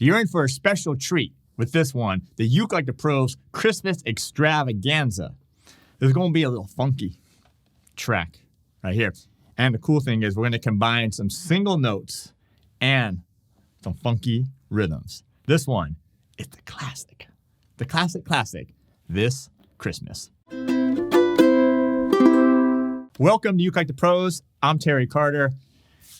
You're in for a special treat with this one, the UKelikethepros Christmas Extravaganza. There's going to be a little funky track right here. And the cool thing is we're going to combine some single notes and some funky rhythms. This one is the classic, this Christmas. Welcome to UKelikethepros. I'm Terry Carter.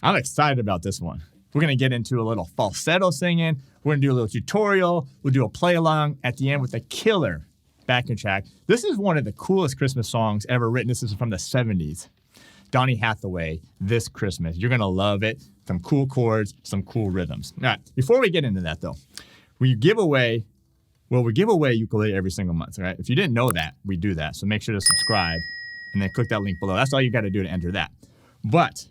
I'm excited about this one. We're going to get into a little falsetto singing. We're going to do a little tutorial. We'll do a play along at the end with a killer backing track. This is one of the coolest Christmas songs ever written. This is from the 70s. Donny Hathaway, This Christmas. You're going to love it. Some cool chords, some cool rhythms. All right, before we get into that though, we give away ukulele every single month, all right? If you didn't know that, we do that. So make sure to subscribe and then click that link below. That's all you got to do to enter that. But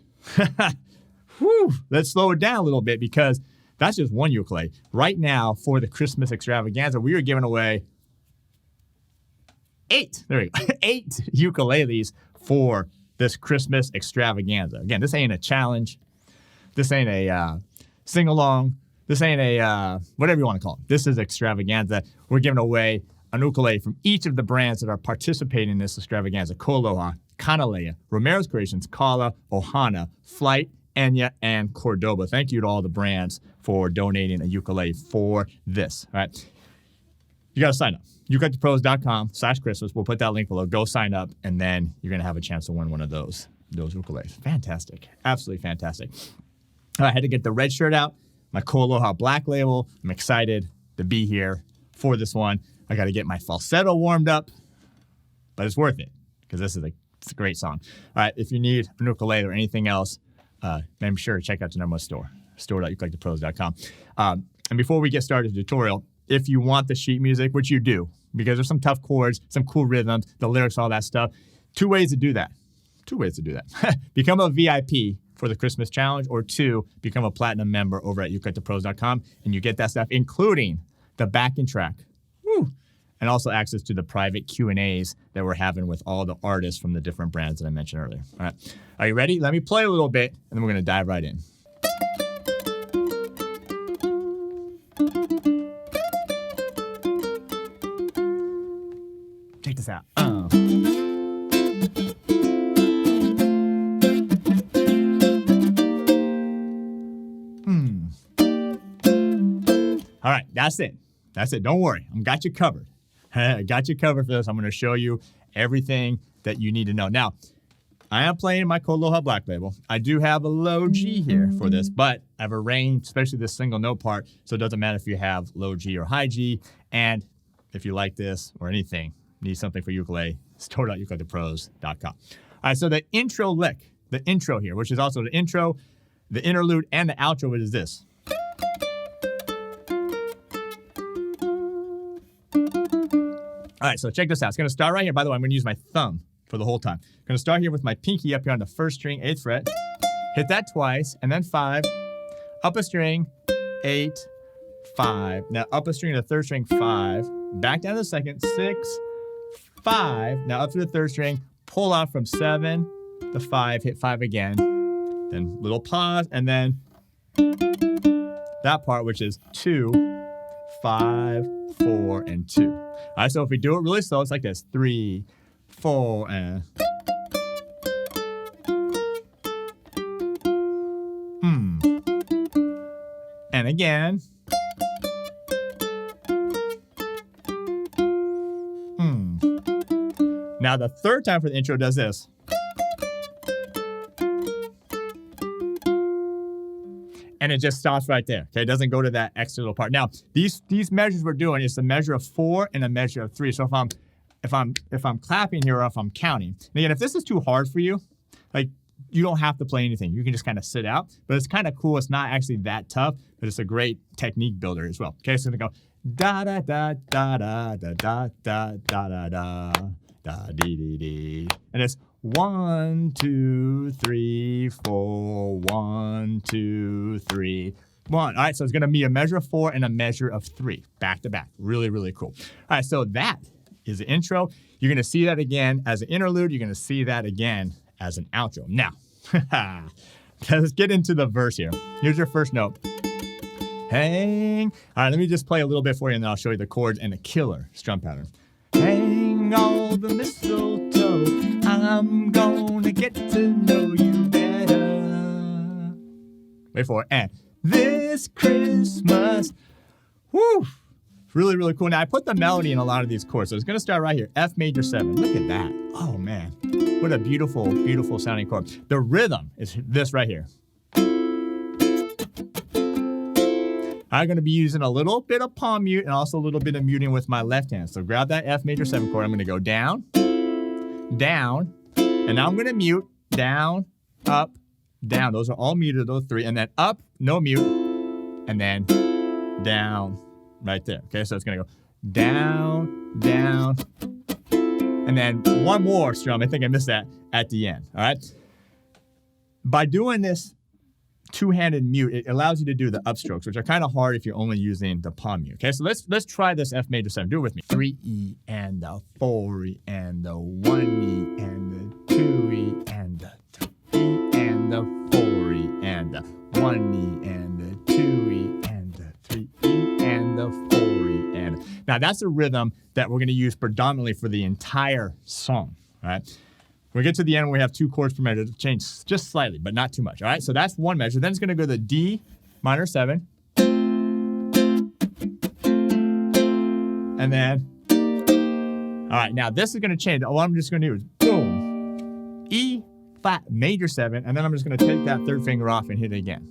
let's slow it down a little bit because that's just one ukulele. Right now, for the Christmas Extravaganza, we are giving away 8 ukuleles for this Christmas Extravaganza. Again, this ain't a challenge. This ain't a sing-along. This ain't a whatever you want to call it. This is Extravaganza. We're giving away an ukulele from each of the brands that are participating in this Extravaganza. Koaloha, Kanalea, Romero's Creations, Kala, Ohana, Flight, Enya, and Cordoba. Thank you to all the brands for donating a ukulele for this. All right. You got to sign up. ukelikethepros.com/Christmas. We'll put that link below. Go sign up, and then you're going to have a chance to win one of those ukuleles. Fantastic. Absolutely fantastic. I had to get the red shirt out, my Koaloha black label. I'm excited to be here for this one. I got to get my falsetto warmed up, but it's worth it because it's a great song. All right. If you need an ukulele or anything else, make sure to check out the number one store.ukelikethepros.com. And before we get started with the tutorial, if you want the sheet music, which you do, because there's some tough chords, some cool rhythms, the lyrics, all that stuff, two ways to do that. Become a VIP for the Christmas challenge, or 2, become a platinum member over at ukelikethepros.com, and you get that stuff, including the backing track. Woo! And also access to the private Q&As that we're having with all the artists from the different brands that I mentioned earlier. All right. Are you ready? Let me play a little bit, and then we're going to dive right in. Check this out. All right, that's it. Don't worry. I got you covered. I got you covered for this. I'm going to show you everything that you need to know. Now, I am playing my Koaloha black label. I do have a low G here for this, but I've arranged, especially this single note part, so it doesn't matter if you have low G or high G. And if you like this or anything, need something for ukulele, store.ukelikethepros.com. All right, so the intro lick, the intro here, which is also the intro, the interlude, and the outro, which is this. All right, so check this out. It's going to start right here. By the way, I'm going to use my thumb for the whole time. I'm going to start here with my pinky up here on the first string, 8th fret. Hit that twice, and then 5. Up a string, 8, 5. Now up a string to the third string, 5. Back down to the second, 6, 5. Now up to the third string, pull out from 7 to 5, hit 5 again. Then little pause, and then that part, which is 2, 5, 4, and 2. All right, so if we do it really slow, it's like this. 3, 4, and... And again. Now the third time for the intro does this. And it just stops right there. Okay, it doesn't go to that extra little part. Now, these measures we're doing is a measure of 4 and a measure of 3. So if I'm clapping here or if I'm counting. And again, if this is too hard for you, like you don't have to play anything. You can just kind of sit out. But it's kind of cool. It's not actually that tough, but it's a great technique builder as well. Okay, so I'm gonna go da da da da da da da da da da da dee dee dee, and it's 1, 2, 3, 4, 1, 2, 3, 1. All right, so it's going to be a measure of 4 and a measure of 3, back to back. Really, really cool. All right, so that is the intro. You're going to see that again as an interlude. You're going to see that again as an outro. Now, let's get into the verse here. Here's your first note. Hang. All right, let me just play a little bit for you, and then I'll show you the chords and the killer strum pattern. Hang all the mistletoe, I'm gonna get to know you better. Wait for it. And this Christmas. Woo! Really, really cool. Now, I put the melody in a lot of these chords, so it's going to start right here. F major 7. Look at that. Oh, man. What a beautiful, beautiful sounding chord. The rhythm is this right here. I'm going to be using a little bit of palm mute and also a little bit of muting with my left hand. So grab that F major 7 chord. I'm going to go down, down, and now I'm going to mute, down, up, down. Those are all muted, those 3. And then up, no mute, and then down. Right there. Okay, so it's going to go down, down, and then one more strum. I think I missed that at the end. All right. By doing this two-handed mute, it allows you to do the upstrokes, which are kind of hard if you're only using the palm mute. Okay, so let's try this F major 7. Do it with me. 3E and the 4E and the 1E and the 2E and the 3E and the 4E and the 1E and the 2E and the 3E and the 4E. And now that's a rhythm that we're going to use predominantly for the entire song. All right. When we get to the end, we have 2 chords per measure to change just slightly, but not too much. All right. So that's one measure. Then it's going to go to D minor 7. And then, all right. Now this is going to change. All I'm just going to do is boom, E flat major 7. And then I'm just going to take that third finger off and hit it again.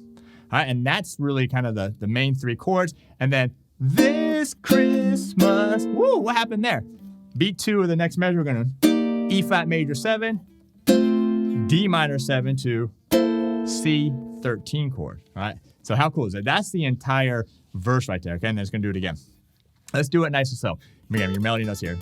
All right, and that's really kind of the main 3 chords. And then this Christmas, woo, what happened there? Beat 2 of the next measure, we're going to E flat major 7, D minor 7 to C 13 chord. All right, so how cool is that? That's the entire verse right there. Okay, and then it's going to do it again. Let's do it nice and slow. Again, your melody notes here.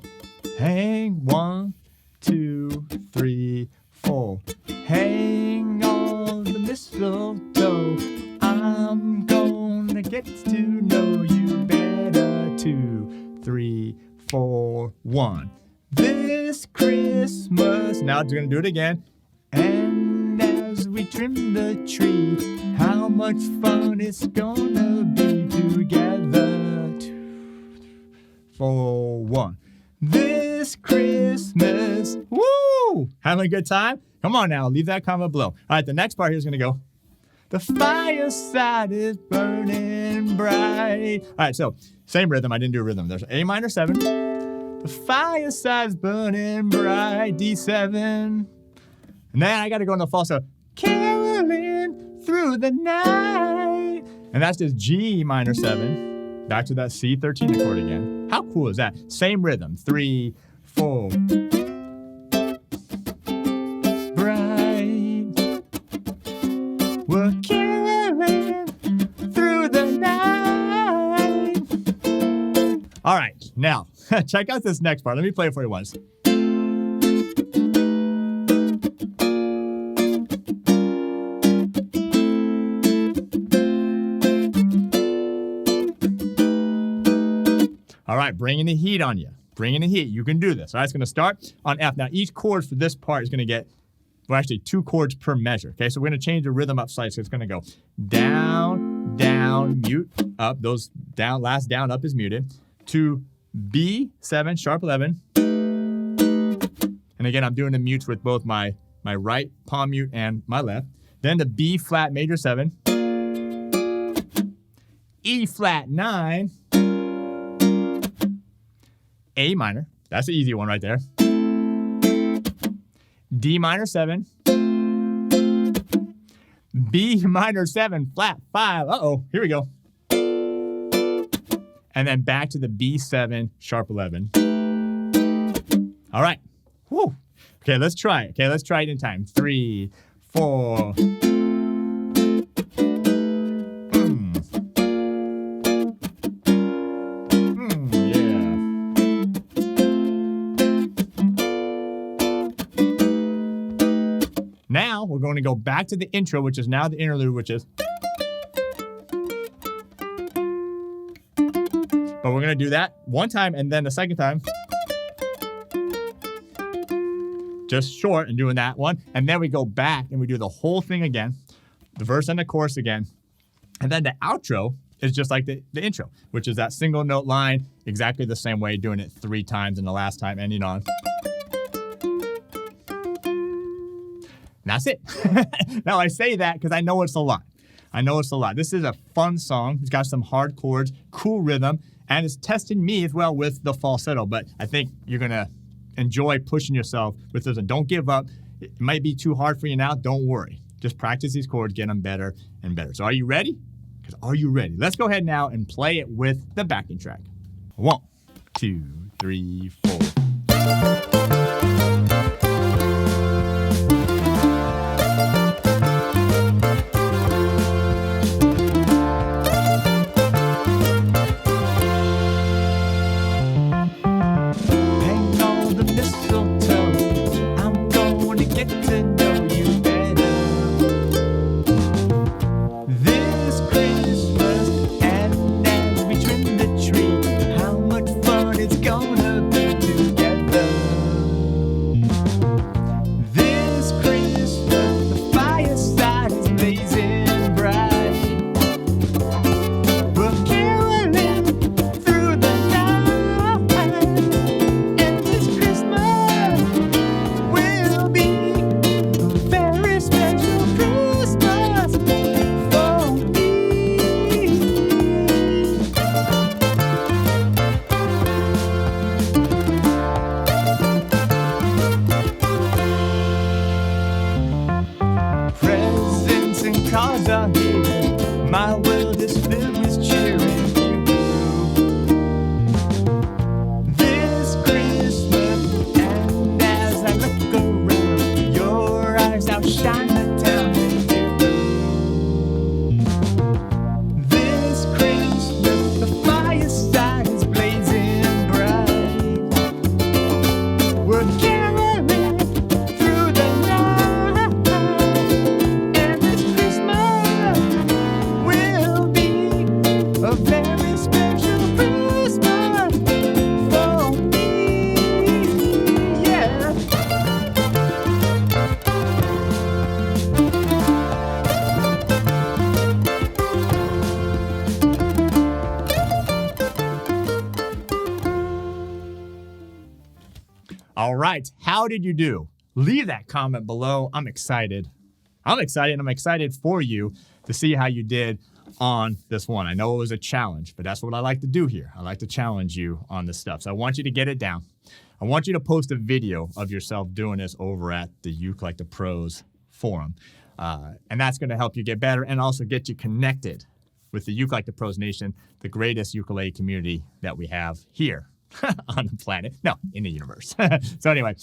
Hang 1, 2, 3, 4. Hang all the mistletoe. I'm gonna get to know you better. 2, 3, 4, 1. This Christmas. Now it's gonna do it again. And as we trim the tree, how much fun it's gonna be together. 2, 3, 4, 1. This Christmas. Woo! Having a good time? Come on now, leave that comment below. All right, the next part here is gonna go. The fireside is burning bright. All right, so same rhythm. I didn't do a rhythm. There's A minor 7. The fireside's burning bright, D7. And then I got to go in the falsetto. Caroling through the night. And that's just G minor 7. Back to that C13 chord again. How cool is that? Same rhythm. 3, 4. We're caroling through the night. All right, now, check out this next part. Let me play it for you once. All right, bringing the heat on you. Bringing the heat. You can do this. All right, it's going to start on F. Now, each chord for this part is going to get, well, actually 2 chords per measure. Okay, so we're going to change the rhythm up slightly. So it's going to go down, down, mute, up. Those down, last down, up is muted. To B7, sharp 11. And again, I'm doing the mutes with both my right palm mute and my left. Then to B flat major 7. E flat 9. A minor. That's the easy one right there. D minor 7, B minor 7, flat 5. Uh-oh, here we go. And then back to the B7, sharp 11. All right. Woo. Okay, let's try it. Okay, let's try it in time. 3, 4. Now we're going to go back to the intro, which is now the interlude, which is. But we're going to do that one time and then the second time. Just short and doing that one. And then we go back and we do the whole thing again. The verse and the chorus again. And then the outro is just like the intro, which is that single note line, exactly the same way, doing it 3 times, and the last time ending on. And that's it. Now I say that because I know it's a lot. This is a fun song. It's got some hard chords, cool rhythm, and it's testing me as well with the falsetto. But I think you're going to enjoy pushing yourself with this. And don't give up. It might be too hard for you now. Don't worry. Just practice these chords, get them better and better. So are you ready? Because are you ready? Let's go ahead now and play it with the backing track. 1, 2, 3, 4. My world is filled with cheering this Christmas, and as I look around, your eyes outshine the town this Christmas, the fireside is blazing bright. We're caroling through the night, and this Christmas will be a very special Christmas for me, yeah. All right, how did you do? Leave that comment below. I'm excited for you to see how you did on this one. I know it was a challenge, but that's what I like to do here. I like to challenge you on this stuff. So I want you to get it down. I want you to post a video of yourself doing this over at the UKelikethepros forum. And that's going to help you get better and also get you connected with the UKelikethepros Nation, the greatest ukulele community that we have here on the planet. No, in the universe. So anyway,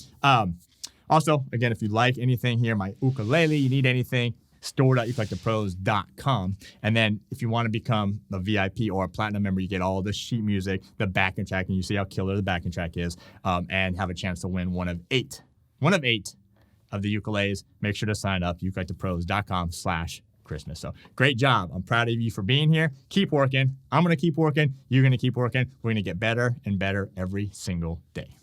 also, again, if you like anything here, my ukulele, you need anything, store.ukelikethepros.com. And then if you want to become a VIP or a platinum member, you get all the sheet music, the backing track, and you see how killer the backing track is, and have a chance to win one of eight of the ukuleles. Make sure to sign up, ukelikethepros.com/Christmas. So great job. I'm proud of you for being here. Keep working. I'm going to keep working. You're going to keep working. We're going to get better and better every single day.